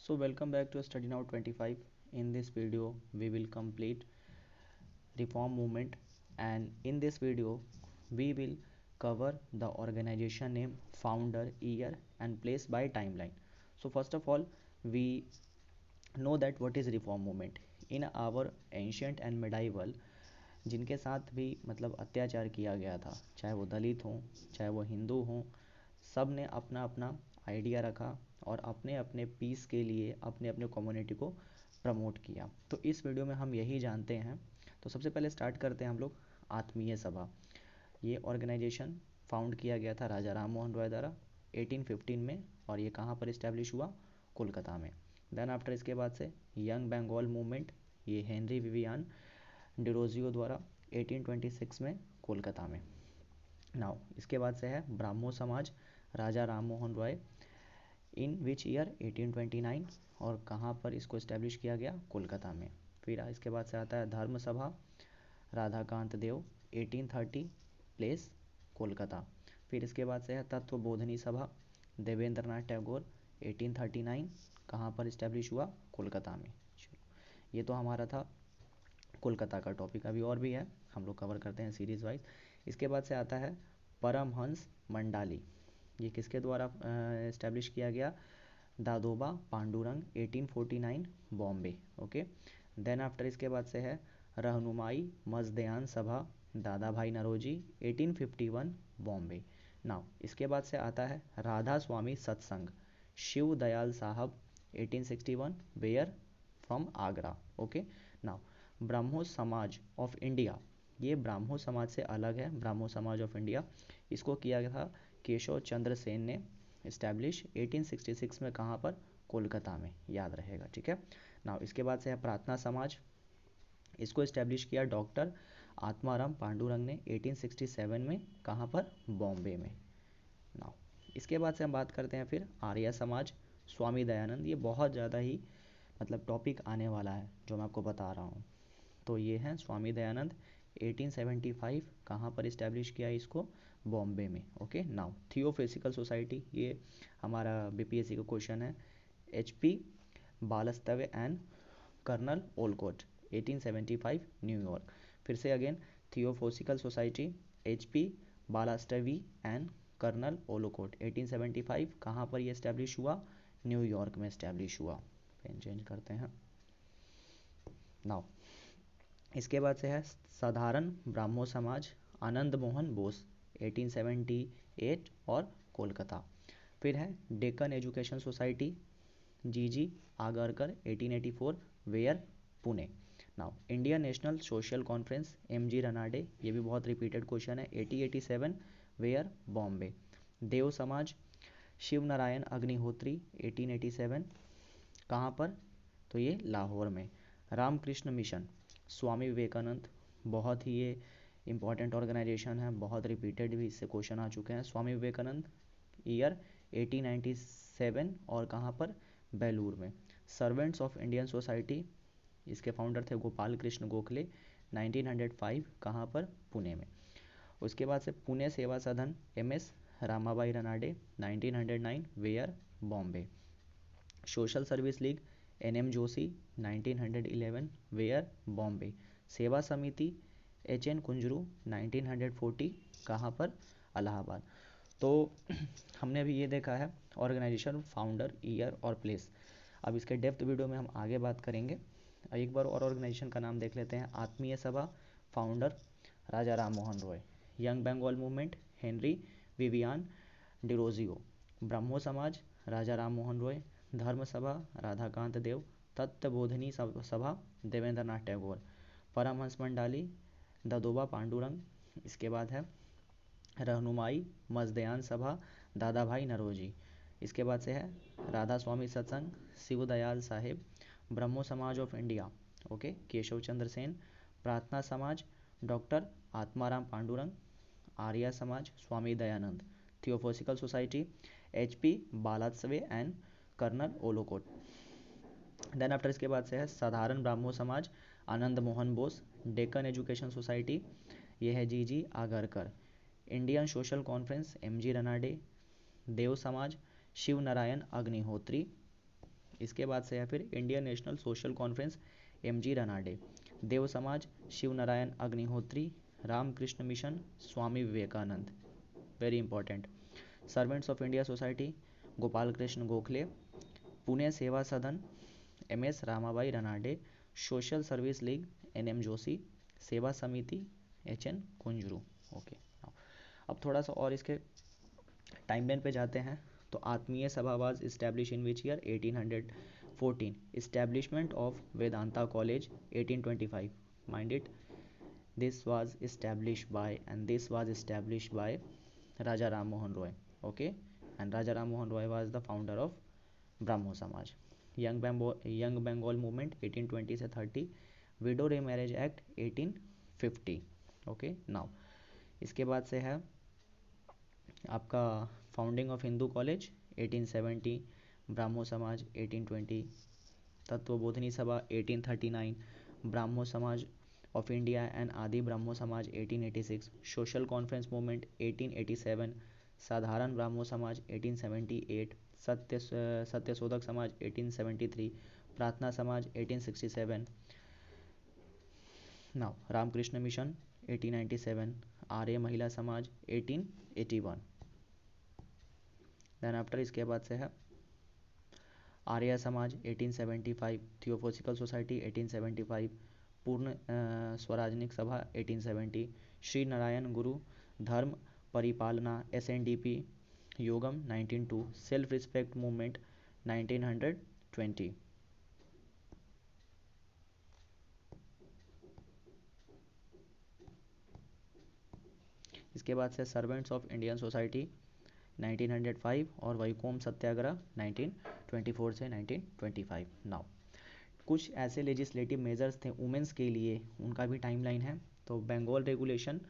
So welcome back to Study Now 25. In this video we will complete reform movement, and in this video we will cover the organization name, founder, year and place by timeline. So first of all, we know that what is reform movement. In our ancient and medieval, जिनके साथ भी मतलब अत्याचार किया गया था, चाहे वो दलित हों चाहे वो हिंदू हों, सब ने अपना अपना आइडिया रखा और अपने अपने पीस के लिए अपने अपने कम्युनिटी को प्रमोट किया। तो इस वीडियो में हम यही जानते हैं। तो सबसे पहले स्टार्ट करते हैं हम लोग आत्मीय सभा। ये ऑर्गेनाइजेशन फाउंड किया गया था राजा राम मोहन रॉय द्वारा 1815 में, और ये कहाँ पर इस्टेब्लिश हुआ? कोलकाता में। देन आफ्टर इसके बाद से यंग बंगाल मूवमेंट, ये हेनरी विवियन डिरोजियो द्वारा 1826 में कोलकाता में। नाउ इसके बाद से है ब्राह्मो समाज, राजा राम मोहन रॉय, इन विच ईयर 1829, और कहाँ पर इसको इस्टेब्लिश किया गया? कोलकाता में। फिर इसके बाद से आता है धर्म सभा, राधाकांत देव 1830, प्लेस कोलकाता। फिर इसके बाद से है तत्व बोधनी सभा, देवेंद्र नाथ टैगोर 1839, कहाँ पर इस्टेब्लिश हुआ? कोलकाता में। ये तो हमारा था कोलकाता का टॉपिक। अभी और भी है, हम लोग कवर करते हैं सीरीज वाइज। इसके बाद से आता है परमहंस मंडाली, ये किसके द्वारा इस्टेब्लिश किया गया? Dadoba Pandurang 1849, Bombay. Okay. Then after इसके बाद से है रहनुमाई मजदयान सभा, दादा भाई नरोजी 1851, बॉम्बे। नाउ इसके बाद से आता है राधा स्वामी सत्संग, Shiv Dayal Sahab 1861, where? From Agra. Okay. Now Brahmo Samaj of India, ये ब्राह्मो समाज से अलग है। ब्राह्मो समाज ऑफ इंडिया, इसको किया गया था केशव चंद्र सेन ने इस्टेब्लिश 1866 में। कहाँ पर? कोलकाता में, याद रहेगा, ठीक है। नाउ इसके बाद से है प्रार्थना समाज, इसको इस्टेब्लिश किया डॉक्टर आत्माराम पांडुरंग ने 1867 में। कहाँ पर? बॉम्बे में। नाउ इसके बाद से हम बात करते हैं फिर आर्य समाज, स्वामी दयानंद। ये बहुत ज़्यादा ही मतलब टॉपिक आने वाला है जो मैं आपको बता रहा हूँ। तो ये हैं स्वामी दयानंद 1875, कहाँ पर इस्टेब्लिश किया इसको? बॉम्बे में। ओके। नाउ थियोफिजिकल सोसाइटी, ये हमारा बीपीएससी का क्वेश्चन है। HP Blavatsky and colonel Olcott 1875, New York. फिर से again Theosophical society, HP Blavatsky and colonel Olcott 1875, कहाँ पर ये इस्टेब्लिश हुआ? न्यूयॉर्क में इस्टेब्लिश हुआ। पेन चेंज करते हैं। नाउ इसके बाद से है साधारण ब्राह्मो समाज, आनंद मोहन बोस 1878, और कोलकाता। फिर है Deccan education society, GG Agarkar 1884, where? Pune. Now Indian national social conference, MG Ranade, ये भी बहुत रिपीटेड क्वेश्चन है 1887, वेयर? बॉम्बे। देव समाज, शिव नारायण अग्निहोत्री 1887, कहाँ पर? तो ये लाहौर में। रामकृष्ण मिशन, स्वामी विवेकानंद, बहुत ही ये इम्पॉर्टेंट ऑर्गेनाइजेशन है, बहुत रिपीटेड भी इससे क्वेश्चन आ चुके हैं। स्वामी विवेकानंद, ईयर 1897, और कहाँ पर? बेलूर में। सर्वेंट्स ऑफ इंडियन सोसाइटी, इसके फाउंडर थे गोपाल कृष्ण गोखले 1905, कहाँ पर? पुणे में। उसके बाद से Pune Seva Sadan, MS Ramabai Ranade 1909, where? Bombay. Social service league, NM Joshi 1911, where? Bombay. Seva Samiti, HN Kunzru 1940, कहाँ पर? इलाहाबाद। तो हमने अभी ये देखा है ऑर्गेनाइजेशन, फाउंडर, ईयर और प्लेस। अब इसके डेप्थ वीडियो में हम आगे बात करेंगे। एक बार और ऑर्गेनाइजेशन का नाम देख लेते हैं। Atmiya Sabha, founder Raja Ram Mohan Roy. Young Bengal movement, Henry Vivian Derozio. Brahmo Samaj, Raja Ram Mohan Roy. धर्म सभा, राधाकांत देव। तत्वबोधिनी सभा, देवेंद्र नाथ टैगोर। परमहंस मंडाली, दादोबा पांडुरंग। इसके बाद है रहनुमाई मजदयान सभा, दादा भाई नरोजी। इसके बाद से है राधा स्वामी सत्संग, Shiv Dayal Saheb. Brahmo Samaj of India, okay, Keshav Chandra Sen. Prarthana Samaj, doctor Atmaram Pandurang. Arya Samaj, Swami Dayanand. Theosophical society, HP Blavatsky and colonel Olcott. Then after इसके बाद से है साधारण ब्राह्मो समाज, आनंद मोहन बोस। डेक्कन एजुकेशन सोसाइटी, ये है GG Agarkar. Indian social conference, MG Ranade. Dev Samaj, Shiv Narayan Agnihotri. इसके बाद से है फिर Indian national social conference, M G Ranade. Dev Samaj, Shiv Narayan Agnihotri. Ramakrishna mission, Swami Vivekananda, very important. Servants of India society, Gopal Krishna Gokhale. Pune Seva Sadan, M S Ramabai Ranade. Social service league, N M Joshi. Seva Samiti, H N Kunzru. Okay, अब थोड़ा सा और इसके टाइमलाइन पे जाते हैं। तो आत्मीय सभा was establish in which year, 1814। Establishment of Vedanta college, 1825। Mind it, this was established by and this was established by Raja Ram Mohan Roy. Okay, and Raja Ram Mohan Roy was the founder of Brahmo Samaj. Young Bengal movement, 1820 से 30। Widow Remarriage Act, 1850। Okay, now इसके बाद से है आपका founding of Hindu college, 1870। Brahmo समाज, 1820। तत्वबोधिनी सभा, 1839। Brahmo Samaj of India and आदि ब्राह्मो समाज, 1886। Social conference movement, 1887। साधारण ब्राह्मो समाज, 1878। सत्यशोधक समाज, 1873। प्रार्थना समाज, 1867। Now Ramakrishna mission, 1897। आर्य महिला समाज, 1881। देन आफ्टर इसके बाद से है आर्य समाज, 1875। थियोफोसिकल सोसाइटी, 1875। पूर्ण स्वराजनिक सभा, 1870। श्री नारायण गुरु धर्म परिपालना, SNDP योगम, 1902। Self respect movement, 1920। इसके बाद से सर्वेंट्स ऑफ इंडियन सोसाइटी, 1905। और वैकोम सत्याग्रह, 1924 से 1925। नाउ कुछ ऐसे लेजिस्लेटिव मेजर्स थे वुमेंस के लिए, उनका भी टाइमलाइन है। तो बंगाल रेगुलेशन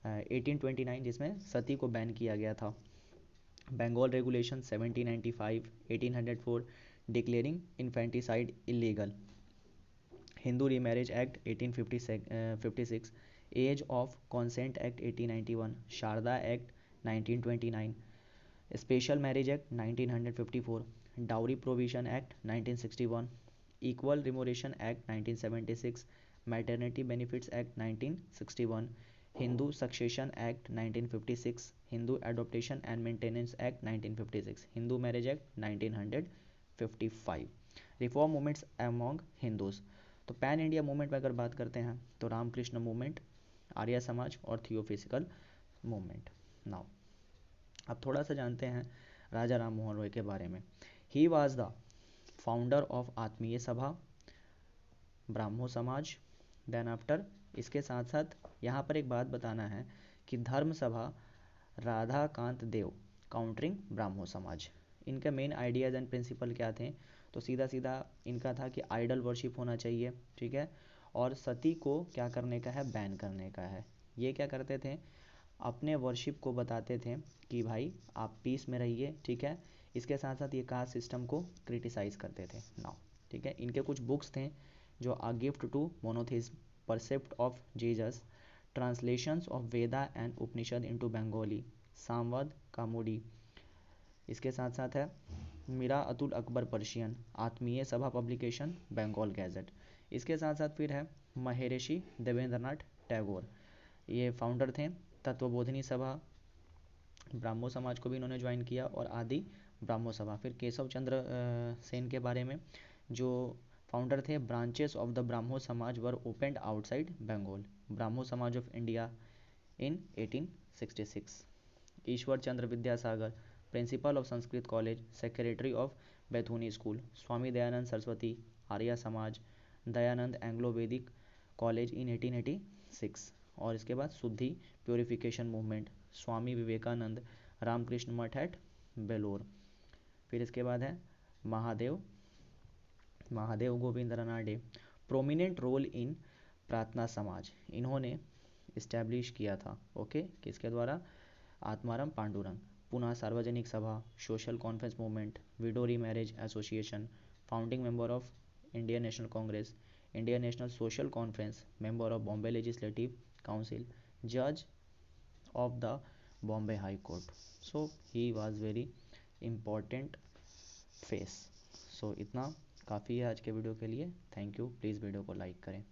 1829, जिसमें सती को बैन किया गया था। Bengal regulation 1795। 1804 declaring infanticide illegal. Hindu remarriage act 1856। Age of consent act 1891। Sharda act 1929। Special marriage act 1954। Dowry provision act 1961। Equal remuneration act 1976। Maternity benefits act 1961। Hindu succession act 1956। Hindu adoption and maintenance act 1956। Hindu marriage act 1955। Reform movements among Hindus. तो pan India movement में अगर बात करते हैं तो Ramakrishna movement, Arya Samaj और थियोफिजिकल movement. Now अब थोड़ा सा जानते हैं राजा राम मोहन रॉय के बारे में। He was the founder of आत्मीय सभा, ब्राह्मो समाज। देन आफ्टर इसके साथ साथ यहाँ पर एक बात बताना है कि धर्म सभा राधाकांत देव, काउंटरिंग ब्राह्मो समाज। इनके मेन आइडियाज़ एंड प्रिंसिपल क्या थे? तो सीधा सीधा इनका था कि आइडल वर्शिप होना चाहिए, ठीक है, और सती को क्या करने का है, बैन करने का है। ये क्या करते थे, अपने वर्शिप को बताते थे कि भाई आप पीस में रहिए, ठीक है। इसके साथ साथ ये कास्ट सिस्टम को क्रिटिसाइज़ करते थे। नाउ ठीक है, इनके कुछ बुक्स थे जो a gift to monotheism, precept of Jesus, translations of Veda and Upanishad into Bengali, Sambad Kaumudi. इसके साथ साथ है मीरा अतुल अकबर पर्शियन, आत्मीय सभा पब्लिकेशन, बंगाल गैजेट। इसके साथ साथ फिर है महर्षि देवेंद्रनाथ टैगोर, ये फाउंडर थे। तत्वबोधिनी सभा, ब्राह्मो समाज को भी इन्होंने ज्वाइन किया, और आदि ब्राह्मो सभा। फिर केशव चंद्र सेन के बारे में, जो फाउंडर थे। Branches of the Brahmo Samaj were opened outside Bengal, Brahmo Samaj of India in 1866। Ishwar Chandra Vidyasagar, principal of Sanskrit college, secretary of Bethune school. Swami Dayanand Saraswati, Arya Samaj. Dayanand Anglo Vedic college in 1886। और इसके बाद Shuddhi purification movement, Swami Vivekananda, Ramakrishna Math at Belur. फिर इसके बाद है Mahadev Govind Ranade, prominent role in Prarthana Samaj, इन्होंने इस्टेब्लिश किया था, ओके, किसके द्वारा, आत्माराम पांडुरंग। पुनः सार्वजनिक सभा, social conference movement, window remarriage association, founding member of Indian national Congress, Indian national social conference, member of Bombay legislative council, जज of the Bombay High Court. So he was very important face. इतना काफ़ी है आज के वीडियो के लिए। Thank you. Please video को like करें।